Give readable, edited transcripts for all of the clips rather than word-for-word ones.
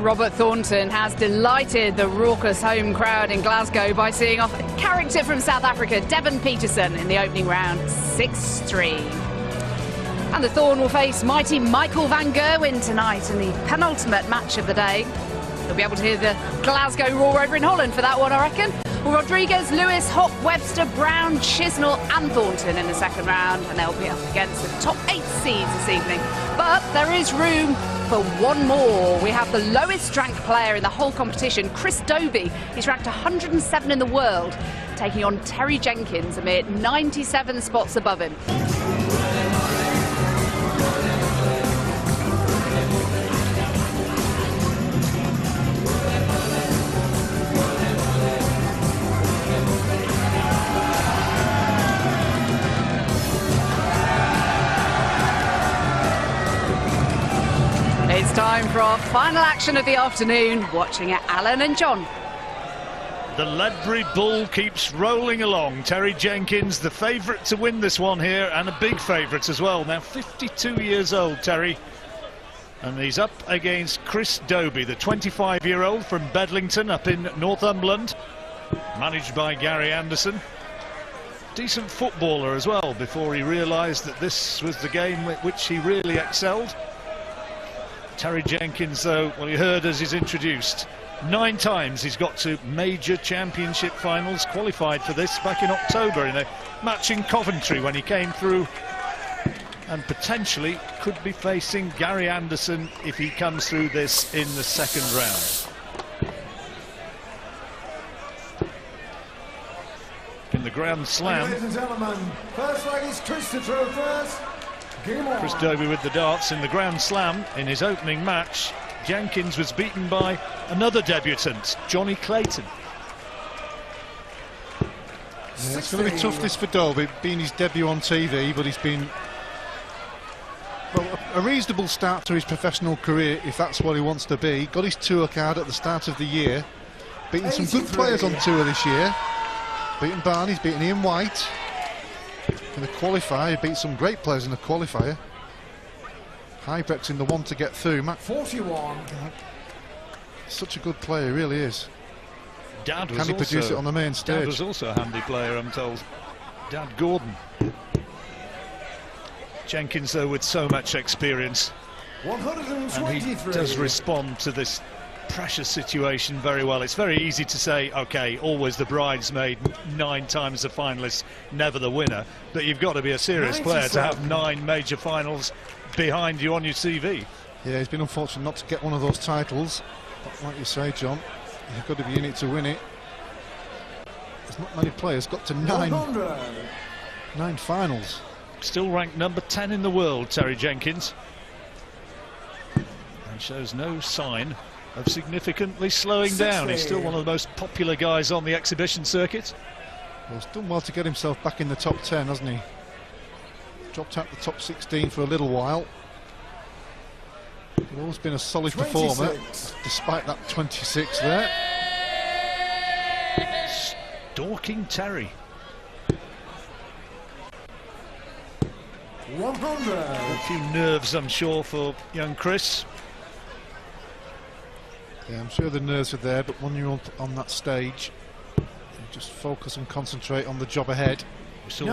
Robert Thornton has delighted the raucous home crowd in Glasgow by seeing off a character from South Africa, Devon Peterson, in the opening round, 6-3. And the Thorn will face mighty Michael van Gerwen tonight in the penultimate match of the day. You'll be able to hear the Glasgow roar over in Holland for that one, I reckon. Well, Rodriguez, Lewis, Hopp, Webster, Brown, Chisnell and Thornton in the second round, and they'll be up against the top 8 seeds this evening. But there is room for one more. We have the lowest ranked player in the whole competition, Chris Dobey. He's ranked 107 in the world, taking on Terry Jenkins, a mere 97 spots above him. It's time for our final action of the afternoon, watching at Alan and John. The Ledbury Bull keeps rolling along. Terry Jenkins, the favourite to win this one here, and a big favourite as well. Now 52 years old, Terry. And he's up against Chris Dobey, the 25-year-old from Bedlington up in Northumberland, managed by Gary Anderson. Decent footballer as well, before he realised that this was the game at which he really excelled. Terry Jenkins, though, well, you heard as he's introduced, 9 times he's got to major championship finals, qualified for this back in October in a match in Coventry when he came through, and potentially could be facing Gary Anderson if he comes through this in the second round. In the Grand Slam, ladies and gentlemen, first leg is Chris to throw first. Chris Dobey with the darts in the Grand Slam. In his opening match, Jenkins was beaten by another debutant, Johnny Clayton. Yeah, it's going to be tough this for Dobey, being his debut on TV, but he's been, well, a reasonable start to his professional career, if that's what he wants to be. Got his tour card at the start of the year, beaten some good players on tour this year. Beaten Barney's, beaten Ian White. In the qualifier, he beat some great players in the qualifier. Hybrecht's in the one to get through. Matt 41. Such a good player, he really is. Dad was Can he produce it on the main stage? Dad was also a handy player, I'm told. Dad Gordon. Jenkins, though, with so much experience. 123. And he does respond to this pressure situation very well. It's very easy to say, okay, always the bridesmaid, 9 times the finalist, never the winner, but you've got to be a serious player to have 9 major finals behind you on your CV. Yeah, he's been unfortunate not to get one of those titles, but like you say, John, you've got to be in it to win it. There's not many players got to 9 finals. Still ranked number 10 in the world, Terry Jenkins, and shows no sign of significantly slowing down. He's still one of the most popular guys on the exhibition circuit. Well, he's done well to get himself back in the top 10, hasn't he? Dropped out the top 16 for a little while. He's always been a solid 26. performer, despite that 26 there. Stalking Terry. 100. A few nerves, I'm sure, for young Chris. Yeah, I'm sure the nerves are there, but when you're on that stage, you just focus and concentrate on the job ahead. We saw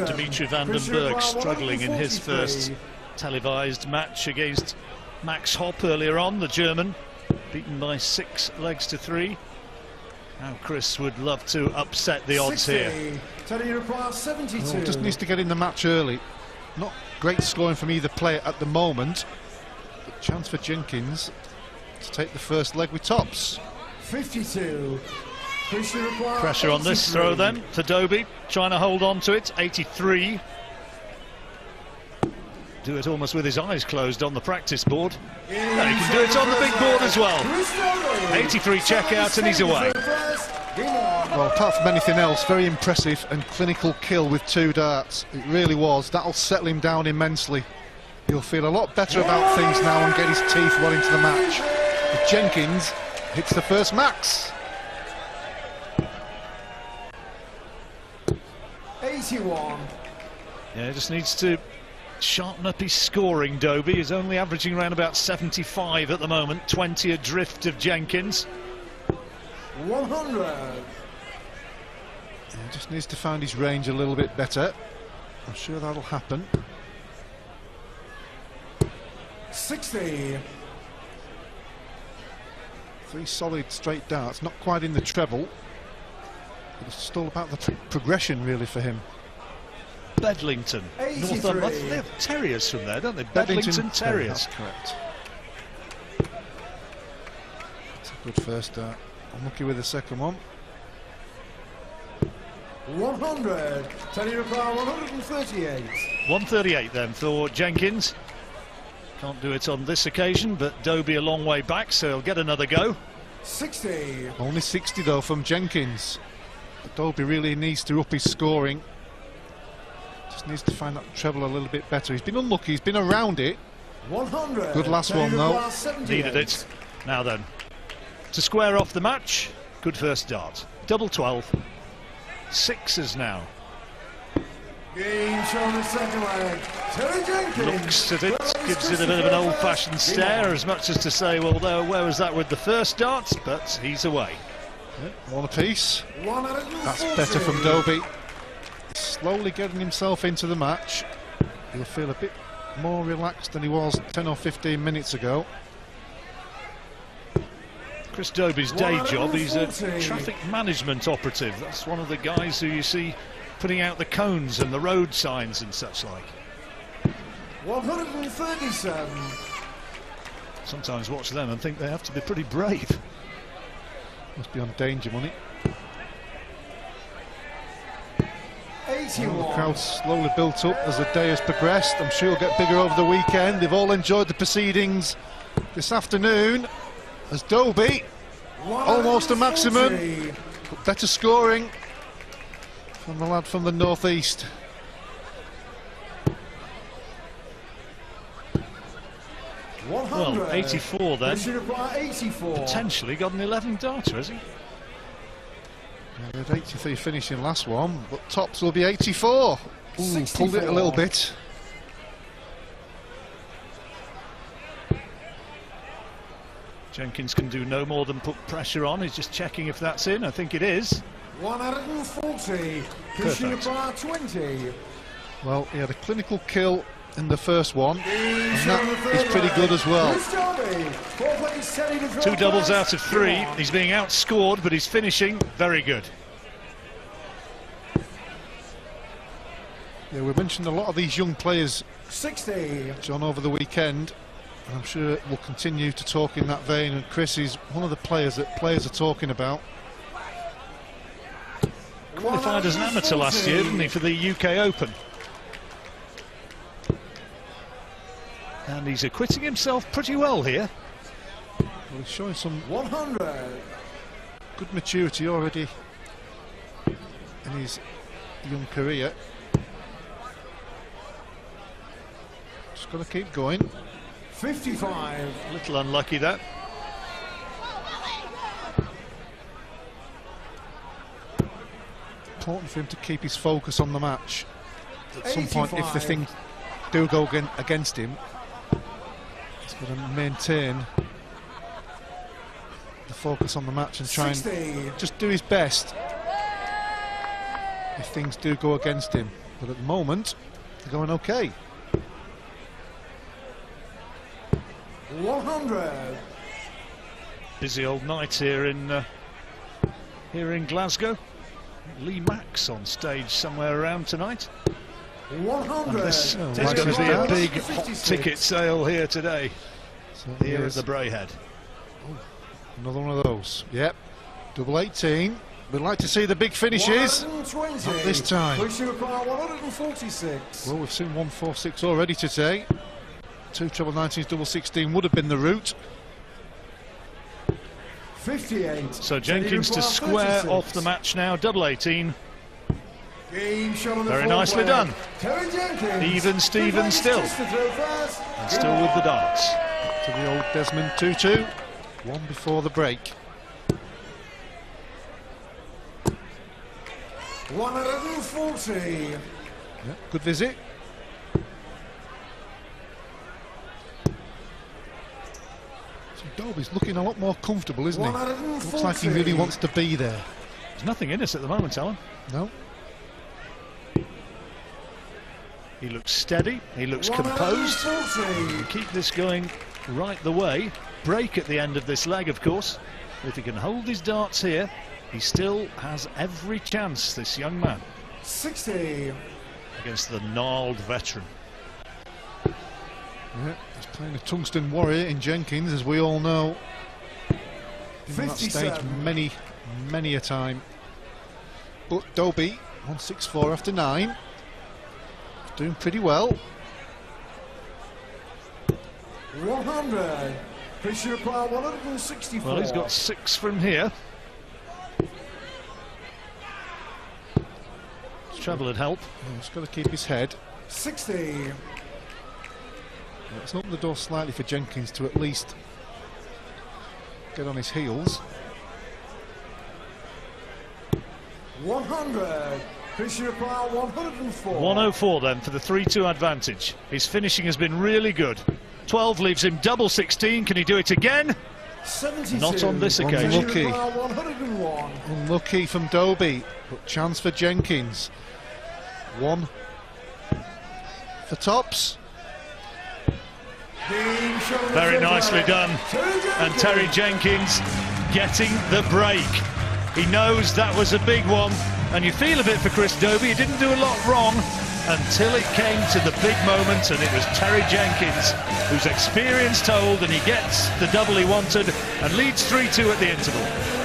Dimitri van den Berg struggling in his first televised match against Max Hopp earlier on, the German, beaten by 6 legs to 3. Now Chris would love to upset the odds 60. here. Well, just needs to get in the match early. Not great scoring from either player at the moment, but chance for Jenkins to take the first leg with tops. 52. Pressure on this throw then for Dobey, trying to hold on to it. 83. Do it almost with his eyes closed on the practice board. No, he can do it on the big board as well. 83 checkout and he's away. Well, apart from anything else, very impressive and clinical kill with 2 darts. It really was. That'll settle him down immensely. He'll feel a lot better about things now and get his teeth well into the match. But Jenkins hits the first max. 81. Yeah, he just needs to sharpen up his scoring. Dobey is only averaging around about 75 at the moment, 20 adrift of Jenkins. 100. Yeah, just needs to find his range a little bit better. I'm sure that'll happen. 60. 3 solid straight darts, not quite in the treble, but it's still about the progression really for him. Bedlington, Northumberland. They have terriers from there, don't they? Bedlington Terriers. That's correct. It's a good first dart. Unlucky with the second one. 100. Tony Reply 138. 138 then for Jenkins. Can't do it on this occasion, but Dobey a long way back, so he'll get another go. 60. Only 60 though from Jenkins. But Dobey really needs to up his scoring. Just needs to find that treble a little bit better. He's been unlucky, he's been around it. 100. Good last one though. Needed it. Now then, to square off the match, good first dart. Double 12. Sixes now. Game shown the second leg. Terry Jenkins Looks at it, gives it a bit of an old-fashioned stare, as much as to say, well, where was that with the first dart? But he's away. Yeah, one apiece. 140. That's better from Dobey. Slowly getting himself into the match. He'll feel a bit more relaxed than he was 10 or 15 minutes ago. Chris Dobey's day job, he's a traffic management operative. That's one of the guys who you see putting out the cones and the road signs and such like. 137. Sometimes watch them and think they have to be pretty brave. Must be on danger money. 81. The crowd slowly built up as the day has progressed. I'm sure it'll get bigger over the weekend. They've all enjoyed the proceedings this afternoon as Dobey almost a maximum, but better scoring from the lad from the northeast. Well, 84 then. 84. Potentially got an 11 darter, has he? Yeah, they had 83 finishing last one, but tops will be 84. Ooh, 64. pulled it a little bit. Jenkins can do no more than put pressure on. He's just checking if that's in. I think it is. 140. Pushing Perfect. bar 20. Well, he had a clinical kill in the first one, and that is pretty good as well. 2 doubles out of 3. He's being outscored, but he's finishing very good. Yeah, we mentioned a lot of these young players, 60. John, over the weekend, and I'm sure we'll continue to talk in that vein, and Chris is one of the players that players are talking about. Qualified as an amateur last year, didn't he, for the UK Open? And he's acquitting himself pretty well here. Well, he's showing some 100. good maturity already in his young career. Just got to keep going. 55. A little unlucky that. Important for him to keep his focus on the match. At some point, if the 85. things do go against him, he's got to maintain the focus on the match and try 60. and just do his best if things do go against him. But at the moment, they're going okay. 100. Busy old night here in Glasgow. Lee Max on stage somewhere around tonight. 100. This Oh, is like going to be a that. big hot 56. ticket sale here today, So here at here's the Brayhead. another one of those. Yep, double 18. We'd like to see the big finishes. 120. Not this time. Pushing apart 146. Well, we've seen 146 already today. 2 treble 19s, double 16 would have been the route. 58. So Jenkins to square off the match now, double 18. Game shot on the Very fourth nicely leg. done. Terry Jenkins. Even Steven still. Just to throw first. And still with the darts. To the old Desmond 2-2. One before the break. 140. Yep, good visit. Dobey's looking a lot more comfortable, isn't he? 140. Looks like he really wants to be there. There's nothing in us at the moment, Alan. No. He looks steady, he looks composed. 140. Keep this going right the way. Break at the end of this leg, of course. If he can hold his darts here, he still has every chance, this young man, 60. against the gnarled veteran. Yeah, he's playing a tungsten warrior in Jenkins, as we all know. Been on that stage 57. many a time. But Dobey, 164 after 9. Doing pretty well. 100. Fisher par 164. Well, he's got 6 from here. Treble would help. He's got to keep his head. 60. Let's open the door slightly for Jenkins to at least get on his heels. 100. Fisher par 104. 104 then for the 3-2 advantage. His finishing has been really good. 12 leaves him double 16. Can he do it again? 72. Not on this occasion. Unlucky. Fisher par 101. Unlucky from Dobey, but chance for Jenkins. 1 for tops. Very nicely done. And Terry Jenkins getting the break. He knows that was a big one, and you feel a bit for Chris Dobey. He didn't do a lot wrong until it came to the big moment, and it was Terry Jenkins whose experience told, and he gets the double he wanted and leads 3-2 at the interval.